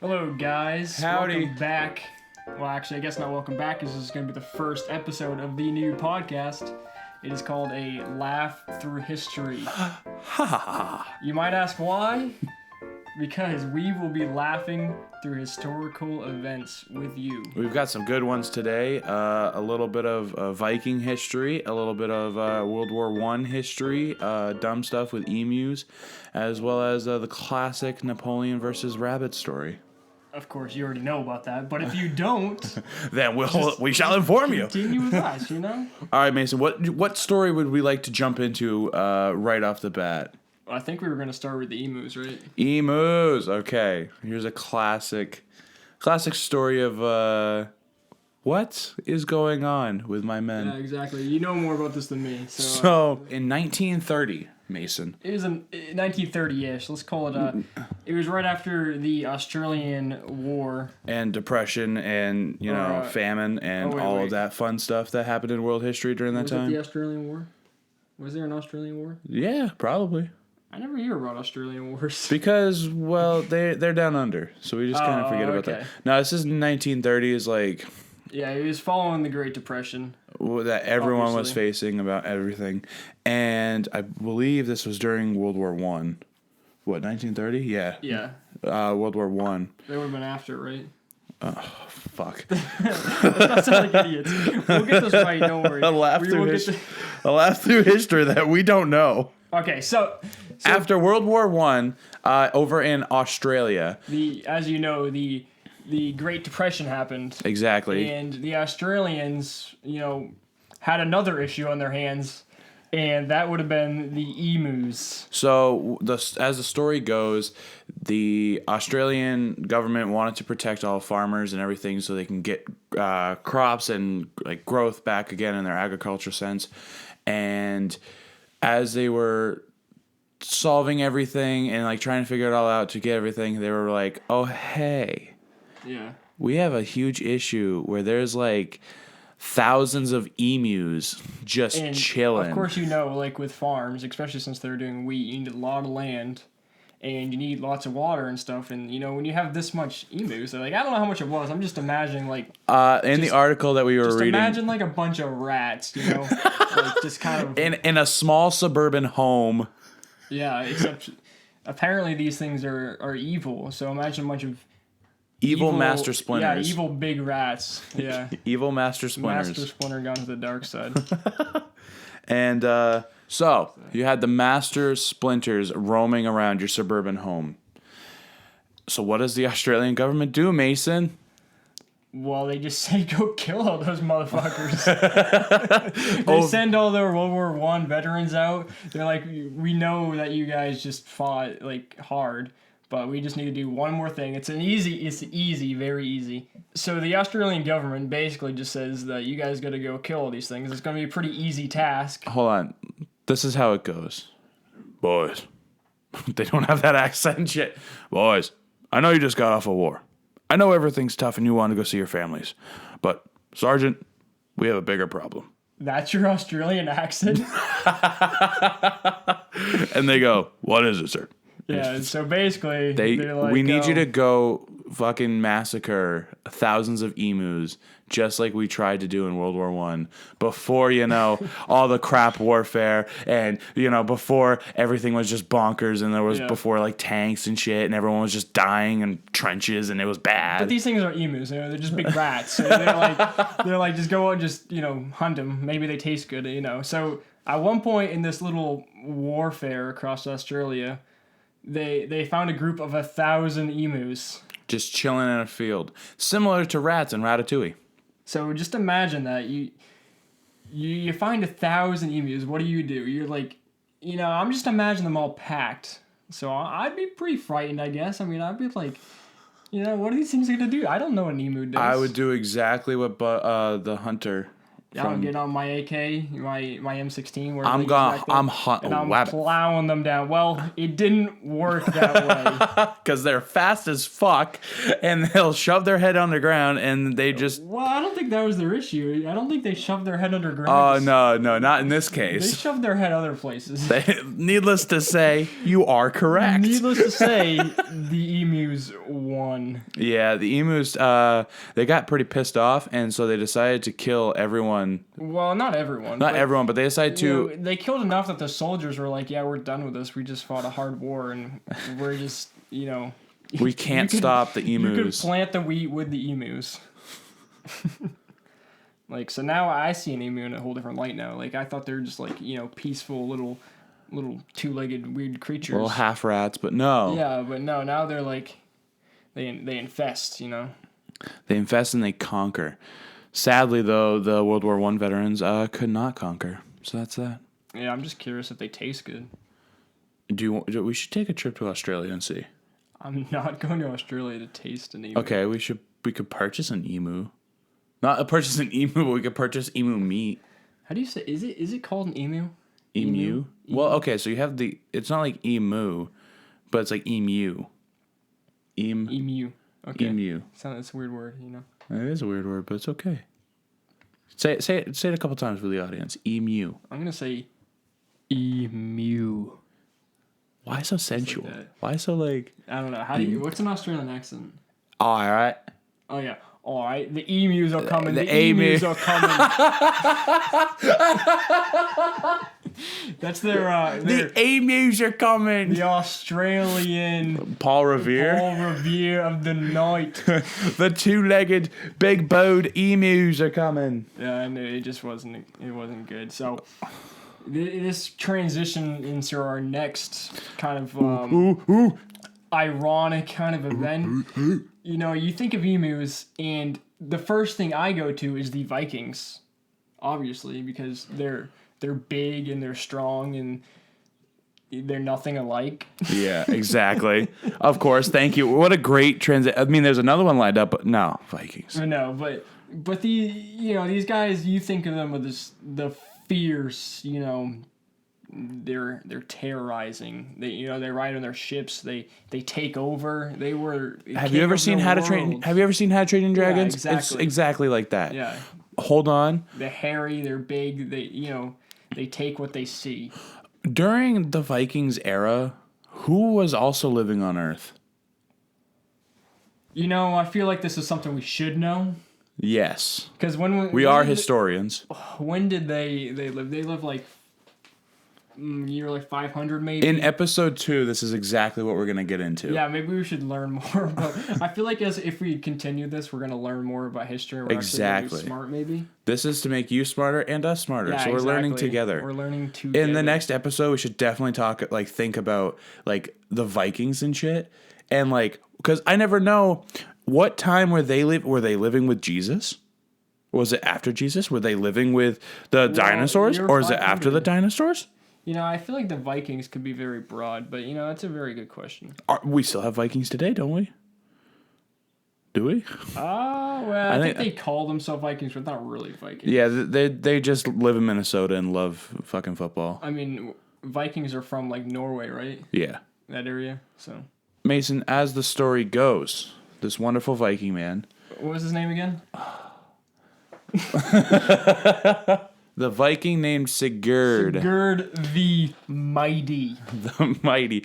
Hello, guys. Howdy. Welcome back. Well, actually, I guess not welcome back, because this is going to be the first episode of the new podcast. It is called A Laugh Through History. Ha ha ha. You might ask why? Because we will be laughing through historical events with you. We've got some good ones today. A little bit of Viking history, a little bit of World War I history, dumb stuff with emus, as well as the classic Napoleon versus rabbit story. Of course, you already know about that, but if you don't, Then we shall inform you. continue with us, you know? All right, Mason. What story would we like to jump into right off the bat? I think we were going to start with the emus, right? Emus. Okay. Here's a classic story of what is going on with my men. Yeah, exactly. You know more about this than me. So in 1930, Mason. It was in 1930-ish. Let's call it. It was right after the Australian War. And depression and, famine and all of that fun stuff that happened in world history during that time. Was it the Australian War? Was there an Australian War? Yeah, probably. I never hear about Australian wars. Because, well, they're down under, so we just kind of forget about that. No, this is 1930s, like... Yeah, it was following the Great Depression. That everyone was obviously facing about everything. And I believe this was during World War I. What, 1930? Yeah. Yeah. World War I. They would have been after it, right? Fuck. Let's not sound like idiots. We'll get this right, don't worry. A laugh through history that we don't know. Okay, so After World War I, over in Australia. as you know, the Great Depression happened. Exactly. And the Australians, had another issue on their hands, and that would have been the emus. So, as the story goes, the Australian government wanted to protect all farmers and everything so they can get crops and like growth back again in their agriculture sense. And as they were solving everything and like trying to figure it all out to get everything, they were like, "Oh, hey, Yeah. we have a huge issue where there's like thousands of emus just And chilling." of course, like with farms, especially since they're doing wheat, you need a lot of land, and you need lots of water and stuff. And when you have this much emus, they're like, I don't know how much it was. I'm just imagining in the article that we were reading, imagine like a bunch of rats, like just kind of in a small suburban home. Yeah, except apparently these things are evil. So imagine a bunch of Evil master splinters. Yeah, evil big rats. Yeah. Evil master splinters. Master Splinter gone to the dark side. And so you had the master splinters roaming around your suburban home. So what does the Australian government do, Mason? Well, they just say go kill all those motherfuckers. They send all their World War I veterans out. They're like, we know that you guys just fought like hard, but we just need to do one more thing. It's easy, very easy. So the Australian government basically just says that you guys got to go kill all these things. It's going to be a pretty easy task. Hold on. This is how it goes. Boys. They don't have that accent yet. Boys, I know you just got off a war. I know everything's tough and you want to go see your families. But, Sergeant, we have a bigger problem. That's your Australian accent? And they go, what is it, sir? Yeah, so basically, they're like, we need you to go fucking massacre thousands of emus, just like we tried to do in World War I, before, all the crap warfare, and, before everything was just bonkers, and there was before, like, tanks and shit, and everyone was just dying in trenches, and it was bad. But these things are emus, they're just big rats, so they're like, just go and just, hunt them, maybe they taste good, So, at one point in this little warfare across Australia, they found a group of 1,000 emus. Just chilling in a field. Similar to rats in Ratatouille. So just imagine that. You find 1,000 emus. What do? You're like, I'm just imagining them all packed. So I'd be pretty frightened, I guess. I mean, I'd be like, what are these things going to do? I don't know what an emu does. I would do exactly what the hunter... I'm getting on my AK, my M16. I'm hunting. And I'm plowing them down. Well, it didn't work that way. Because they're fast as fuck, and they'll shove their head on the ground, and they just... Well, I don't think that was their issue. I don't think they shoved their head underground. Oh, no, not in this case. They shoved their head other places. Needless to say, you are correct. Needless to say, the emus emus won. Yeah, the emus, they got pretty pissed off, and so they decided to kill everyone. Well, not everyone. Not everyone, but they decided to... They killed enough that the soldiers were like, yeah, we're done with this. We just fought a hard war, and we're just, We can't stop the emus. You could plant the wheat with the emus. So now I see an emu in a whole different light now. I thought they were just peaceful little two-legged weird creatures. Little half rats, but no. Yeah, but no, now they're they infest, They infest and they conquer. Sadly, though, the World War I veterans could not conquer. So that's that. Yeah, I'm just curious if they taste good. We should take a trip to Australia and see. I'm not going to Australia to taste an emu. Okay, we could purchase an emu. Not purchase an emu, but we could purchase emu meat. How do you say? Is it called an emu? Emu? Well, okay, so you have it's not like emu, but it's like emu. Emu. Okay. Emu. It's a weird word, It is a weird word, but it's okay. Say it a couple times for the audience. Emu. I'm gonna say emu. Why so sensual? Like Why so like? I don't know. What's an Australian accent? All right. Oh yeah. All right. The emus are coming. The emus are coming. That's their. The emus are coming. The Australian Paul Revere. Paul Revere of the night. The two-legged, big-bowed emus are coming. Yeah, and it just wasn't. It wasn't good. So. This transition into our next kind of ironic kind of event. You think of emus, and the first thing I go to is the Vikings, obviously, because they're big and they're strong and they're nothing alike. Yeah, exactly. Of course, thank you. What a great transition. I mean, there's another one lined up, but no, Vikings. No, but these guys, you think of them with the fierce, they're terrorizing. They ride on their ships. They take over. They were. Have you ever seen How to Train Your Dragons? Yeah, exactly. It's exactly like that. Yeah. Hold on. They're hairy. They're big. They take what they see. During the Vikings era, who was also living on Earth? I feel like this is something we should know. Yes. Because we are historians. When did they live? They live year 500 maybe. In episode 2, this is exactly what we're gonna get into. Yeah, maybe we should learn more about. I feel like if we continue this, we're gonna learn more about history. We're exactly. Actually smart, maybe. This is to make you smarter and us smarter. Yeah, so we're learning together. We're learning together. In the next episode, we should definitely think about the Vikings and shit, and because I never know what time were they living with Jesus. Was it after Jesus? Were they living with the dinosaurs, or is it after the dinosaurs? I feel like the Vikings could be very broad, but that's a very good question. We still have Vikings today, don't we? Do we? Well, I think they call themselves Vikings, but not really Vikings. Yeah, they just live in Minnesota and love fucking football. I mean, Vikings are from Norway, right? Yeah. That area, so. Mason, as the story goes, this wonderful Viking man. What was his name again? The Viking named Sigurd. Sigurd the Mighty. The Mighty.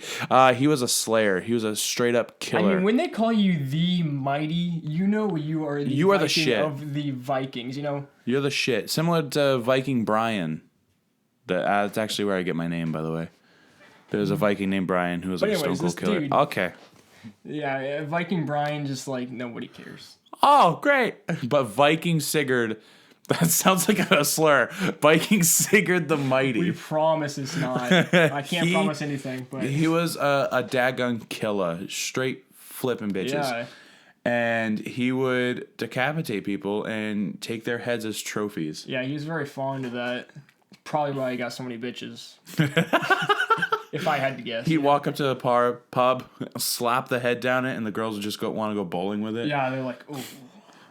He was a slayer. He was a straight up killer. I mean, when they call you the Mighty, you are the shit of the Vikings. You're the shit. Similar to Viking Brian. That's actually where I get my name, by the way. There's a Viking named Brian who was a stone cold killer. Dude, okay. Yeah, Viking Brian, just nobody cares. Oh, great. But Viking Sigurd. That sounds like a slur. Viking Sigurd the Mighty. We promise it's not. I can't promise anything, but he was a daggone killer, straight flipping bitches. Yeah. And he would decapitate people and take their heads as trophies. Yeah, he was very fond of that. Probably why he got so many bitches. If I had to guess. He'd walk up to the pub, slap the head down it, and the girls would just want to go bowling with it. Yeah, they're like,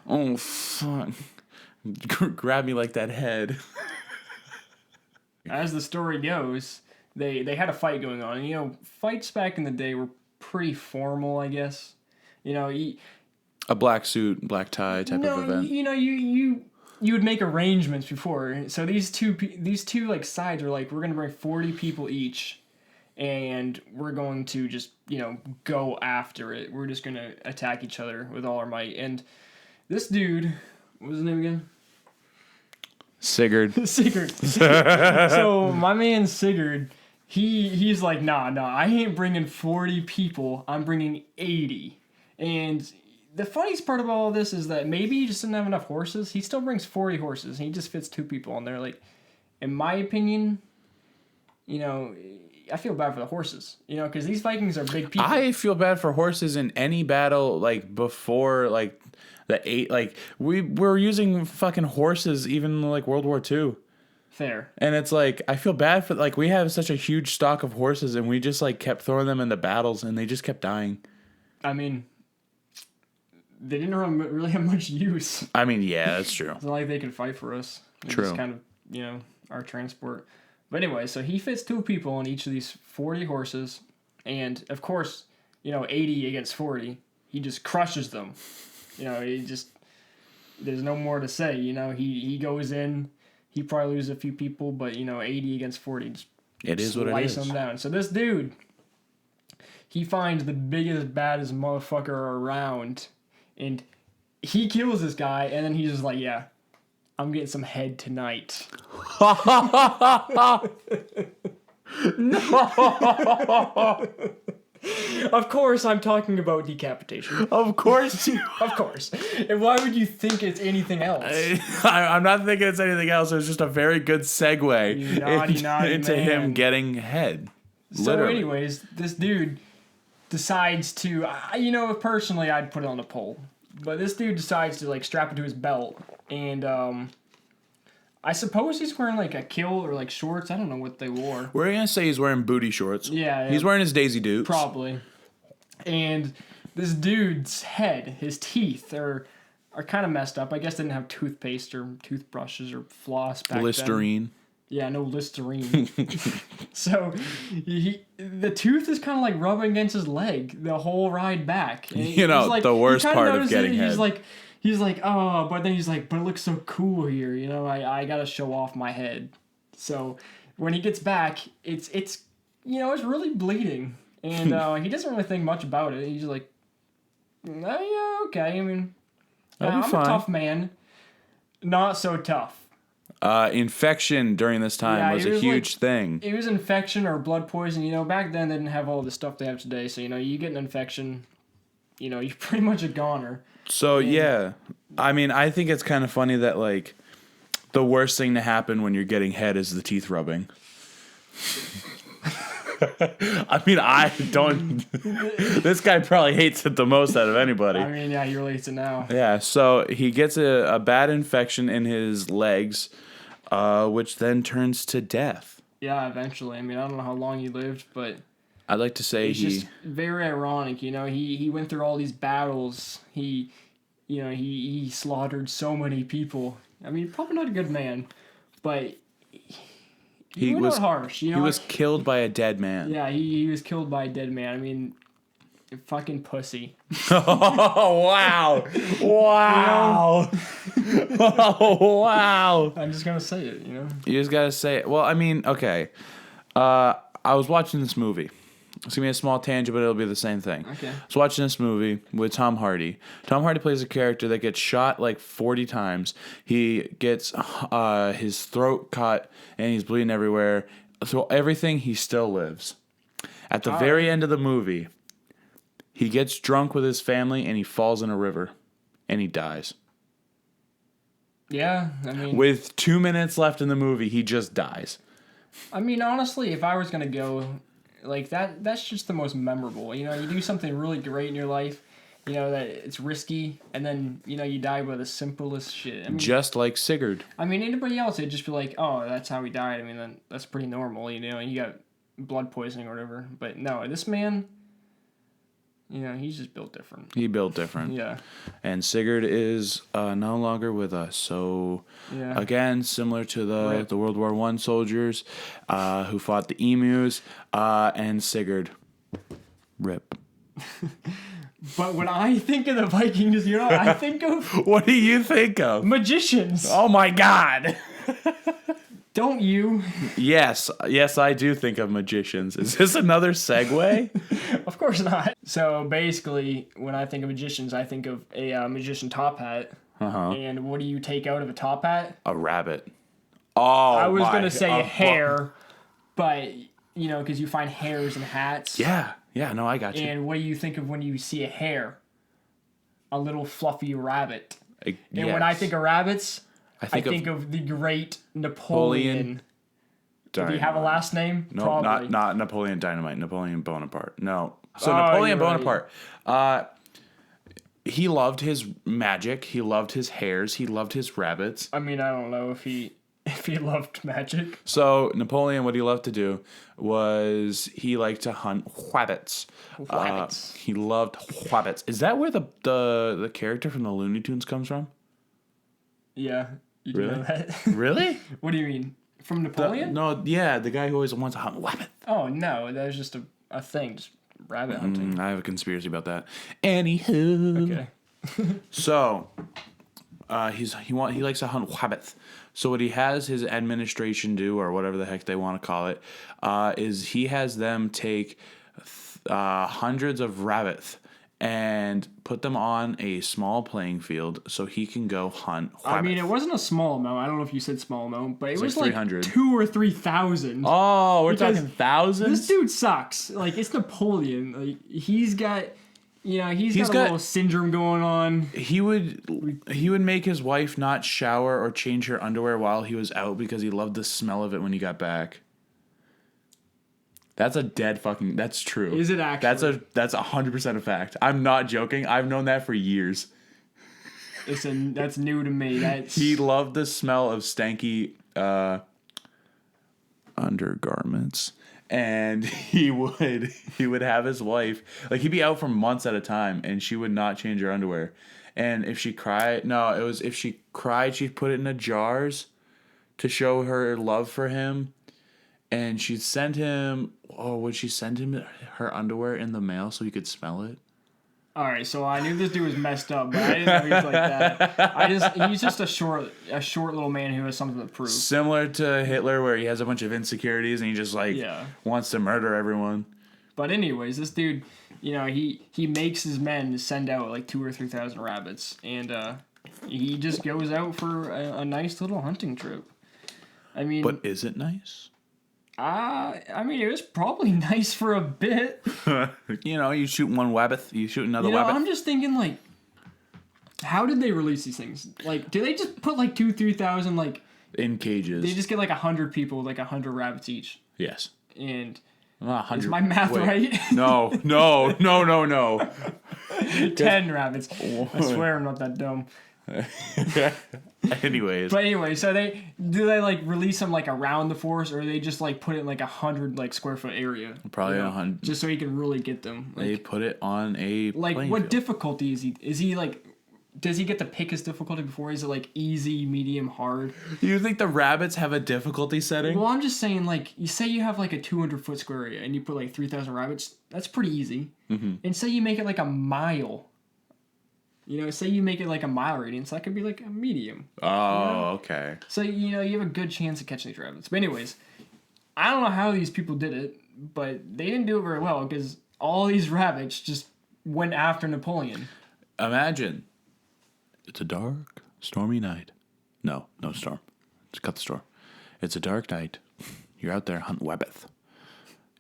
oh, fuck. Grab me like that head. As the story goes, they had a fight going on. And, fights back in the day were pretty formal, I guess. A black suit, black tie type of event. You would make arrangements before. So these two sides were we're gonna bring 40 people each, and we're going to just, go after it. We're just going to attack each other with all our might. And this dude, what was his name again? Sigurd. Sigurd. So my man Sigurd, he's like, nah, I ain't bringing 40 people. I'm bringing 80. And the funniest part about all this is that maybe he just didn't have enough horses. He still brings 40 horses, and he just fits 2 people on there. Like, in my opinion, I feel bad for the horses, because these Vikings are big people. I feel bad for horses in any battle, like, before, like, we were using fucking horses even, like, World War II. Fair. And it's like, I feel bad for, like, we have such a huge stock of horses, and we just, like, kept throwing them into battles, and they just kept dying. I mean, they didn't really have much use. I mean, yeah, that's true. It's not like they could fight for us. They True. just kind of, our transport. But anyway, so he fits 2 people on each of these 40 horses. And, of course, 80 against 40. He just crushes them. There's no more to say. He goes in. He probably loses a few people, but, 80 against 40. Just it is what it is. Slice them down. So this dude, he finds the biggest, baddest motherfucker around. And he kills this guy, and then he's just like, yeah, I'm getting some head tonight. No! Of course, I'm talking about decapitation. Of course you Of course. And why would you think it's anything else? I'm not thinking it's anything else. It was just a very good segue Naughty into man. him getting head. So Literally. anyways, this dude decides to, personally, I'd put it on a pole. But this dude decides to, like, strap it to his belt. And, I suppose he's wearing, like, a kilt or, like, shorts. I don't know what they wore. We're going to say he's wearing booty shorts. Yeah. He's wearing his Daisy Dukes. Probably. And this dude's head, his teeth, are kind of messed up. I guess they didn't have toothpaste or toothbrushes or floss back Listerine. then. Yeah, no Listerine. So, the tooth is kind of, like, rubbing against his leg the whole ride back. And the worst part of getting head. He's like, oh, but then he's like, but it looks so cool here, I gotta show off my head. So when he gets back, it's really bleeding, and he doesn't really think much about it. He's like, oh, yeah, okay. I mean, I'm a tough man, not so tough. Infection during this time was a huge thing. It was infection or blood poison. Back then they didn't have all the stuff they have today. So you get an infection, you're pretty much a goner. So, yeah, I mean, I think it's kind of funny that, like, the worst thing to happen when you're getting head is the teeth rubbing. I mean, I don't... This guy probably hates it the most out of anybody. I mean, yeah, he relates it now. Yeah, so he gets a bad infection in his legs, which then turns to death. Yeah, eventually. I mean, I don't know how long he lived, but... I'd like to say it's just very ironic, he went through all these battles. He slaughtered so many people. I mean, probably not a good man, but he was harsh. He was killed by a dead man. Yeah, he was killed by a dead man. I mean, fucking pussy. Oh, wow. Wow. Oh, wow. I'm just gonna say it, You just gotta say it. Well, I mean, okay. I was watching this movie. It's going to be a small tangent, but it'll be the same thing. Okay. I was watching this movie with Tom Hardy. Tom Hardy plays a character that gets shot like 40 times. He gets his throat cut, and he's bleeding everywhere. So everything, he still lives. At the very end of the movie, he gets drunk with his family, and he falls in a river, and he dies. Yeah, I mean... With 2 minutes left in the movie, he just dies. I mean, honestly, if I was going to go... Like, that's just the most memorable. You do something really great in your life, that it's risky, and then, you die by the simplest shit. I mean, just like Sigurd. I mean, anybody else, it'd just be like, oh, that's how he died. I mean, that's pretty normal, he got blood poisoning or whatever. But no, this man, he's just built different. He built different. Yeah. And Sigurd is no longer with us. So, again, similar to the World War I soldiers who fought the Emus and Sigurd. Rip. But when I think of the Vikings, I think of... What do you think of? Magicians. Oh, my God. Don't you? Yes, I do think of magicians. Is this another segue? Of course not. So basically, when I think of magicians, I think of a magician top hat. And what do you take out of a top hat? A rabbit. Oh, I was going to say hair, but, you know, because you find hairs in hats. Yeah, no, I got you. And what do you think of when you see a hare? A little fluffy rabbit. And when I think of rabbits, I think of the great Napoleon. Do you have a last name? No, Probably. not Napoleon Dynamite. Napoleon Bonaparte. No. So Napoleon Bonaparte. Right. He loved his magic. He loved his hares. He loved his rabbits. I mean, I don't know if he loved magic. So Napoleon, what he loved to do was he liked to hunt rabbits. He loved rabbits. Is that where the character from the Looney Tunes comes from? Yeah. You do know that? Really? What do you mean? From Napoleon? The guy who always wants to hunt rabbit. Oh, no. That was just a thing. Just rabbit hunting. I have a conspiracy about that. Anywho. Okay. So, he likes to hunt rabbits. So what he has his administration do, or whatever the heck they want to call it, is he has them take hundreds of rabbits and put them on a small playing field so he can go hunt rabbits. I mean, it wasn't a small amount. I don't know if you said small amount, but it was like 300. 2,000 or 3,000. Oh, we're talking thousands? This dude sucks. Like, it's Napoleon. Like, he's got a little syndrome going on. He would make his wife not shower or change her underwear while he was out because he loved the smell of it when he got back. That's that's true. Is it actually? That's 100% a fact. I'm not joking. I've known that for years. That's new to me. He loved the smell of stanky undergarments. And he would have his wife, like, he'd be out for months at a time and she would not change her underwear. And if she cried, she'd put it in jars to show her love for him. And she'd send him, would she send him her underwear in the mail so he could smell it? All right, so I knew this dude was messed up, but I didn't know he was like that. He's just a short little man who has something to prove. Similar to Hitler, where he has a bunch of insecurities and he just wants to murder everyone. But anyways, this dude, he makes his men send out like 2,000 or 3,000 rabbits, and he just goes out for a nice little hunting trip. I mean, but is it nice? I mean, it was probably nice for a bit. You shoot one rabbit, you shoot another rabbit. I'm just thinking, like, how did they release these things? Like, do they just put like 2,000-3,000 like in cages? They just get like 100 people with like 100 rabbits each. Yes. And 100. Is my math right? No. 10 rabbits. I swear I'm not that dumb. Anyways, so they like release them like around the forest, or they just like put it in like 100 like square foot area, probably 100, just so he can really get them. Like, they put it on a like what field. Difficulty is he like? Does he get to pick his difficulty before? Is it like easy, medium, hard? Do you think the rabbits have a difficulty setting? Well, I'm just saying, like, you say you have like a 200-foot square area and you put like 3,000 rabbits. That's pretty easy. Mm-hmm. And say you make it like a mile. Say you make it like a mile radius, that could be like a medium. Oh, okay. So, you have a good chance of catching these rabbits. But anyways, I don't know how these people did it, but they didn't do it very well because all these rabbits just went after Napoleon. Imagine. It's a dark, stormy night. No storm. Just cut the storm. It's a dark night. You're out there hunting rabbits.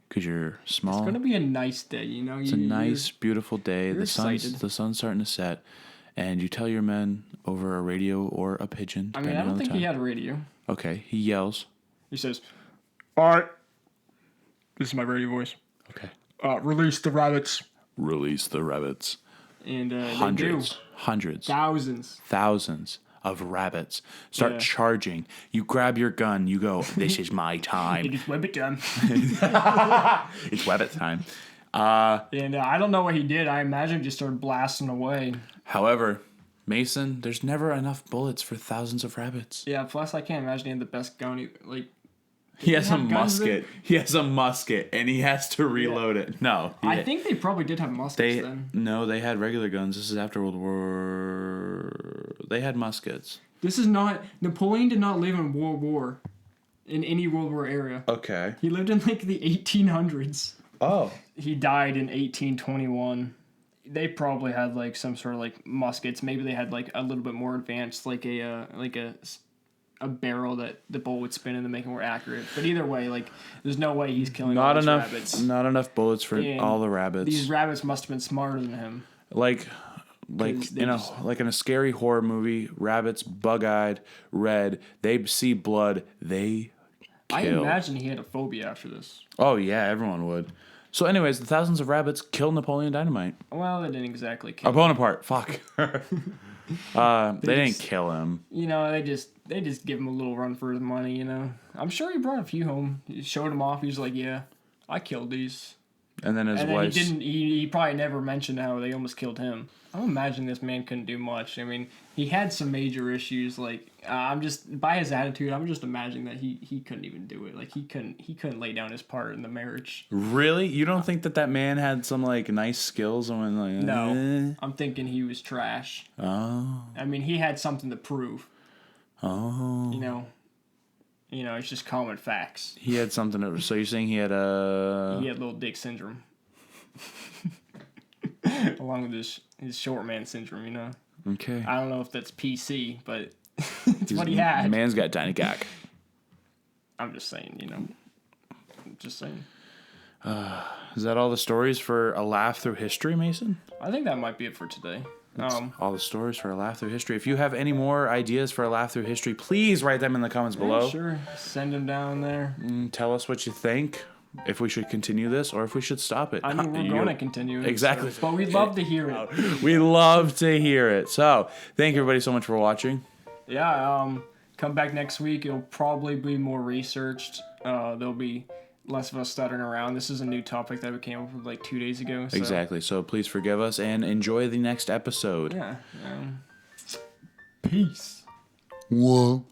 Because you're small. It's going to be a nice day, It's a nice, beautiful day. The sun's starting to set. And you tell your men over a radio or a pigeon. I mean, I don't think he had a radio. Okay, he yells. He says, "All right, this is my radio voice. Okay. Release the rabbits." Release the rabbits. And hundreds, thousands of rabbits start charging. You grab your gun. You go, this is my time. It is rabbit time. It's rabbit time. And I don't know what he did. I imagine he just started blasting away. However, Mason, there's never enough bullets for thousands of rabbits. Yeah, plus I can't imagine he had the best gun. He has a musket. He has a musket, and he has to reload it. No. I think they probably did have muskets then. No, they had regular guns. This is after World War... They had muskets. This is not... Napoleon did not live in World War. in any World War era. Okay. He lived in like the 1800s. Oh. He died in 1821. They probably had like some sort of like muskets. Maybe they had like a little bit more advanced, like a barrel that the bullet would spin in to make it more accurate. But either way, like there's no way he's killing all these rabbits. Not enough bullets for all the rabbits. These rabbits must have been smarter than him. Like in a scary horror movie, rabbits, bug-eyed, red, they see blood, they kill. I imagine he had a phobia after this. Oh yeah, everyone would. So anyways, the thousands of rabbits killed Napoleon Dynamite. Well, they didn't exactly kill him. Bonaparte, fuck. They didn't kill him. You know, they just give him a little run for his money, you know. I'm sure he brought a few home. He showed him off. He was like, yeah, I killed these. And then his wife. He probably never mentioned how they almost killed him. I don't imagine this man couldn't do much. I mean, he had some major issues. Like, by his attitude, I'm just imagining that he couldn't even do it. Like, he couldn't lay down his part in the marriage. Really? You don't think that man had some, like, nice skills? And like, no. I'm thinking he was trash. Oh. I mean, he had something to prove. Oh. You know, it's just common facts. He had something to... So you're saying he had a... He had little dick syndrome. Along with his short man syndrome, you know? Okay. I don't know if that's PC, but it's what he had. Man's got tiny cock. I'm just saying, you know. I'm just saying. Is that all the stories for A Laugh Through History, Mason? I think that might be it for today. All the stories for A Laugh Through History. If you have any more ideas for A Laugh Through History, please write them in the comments below. Sure. Send them down there. Tell us what you think. If we should continue this or if we should stop it. I mean, we're going to continue it. Exactly. So, but we'd love to hear it. We love to hear it. So, thank you everybody so much for watching. Yeah, come back next week. It'll probably be more researched. There'll be less of us stuttering around. This is a new topic that we came up with like 2 days ago. So. Exactly. So, please forgive us and enjoy the next episode. Yeah. Peace. Whoa.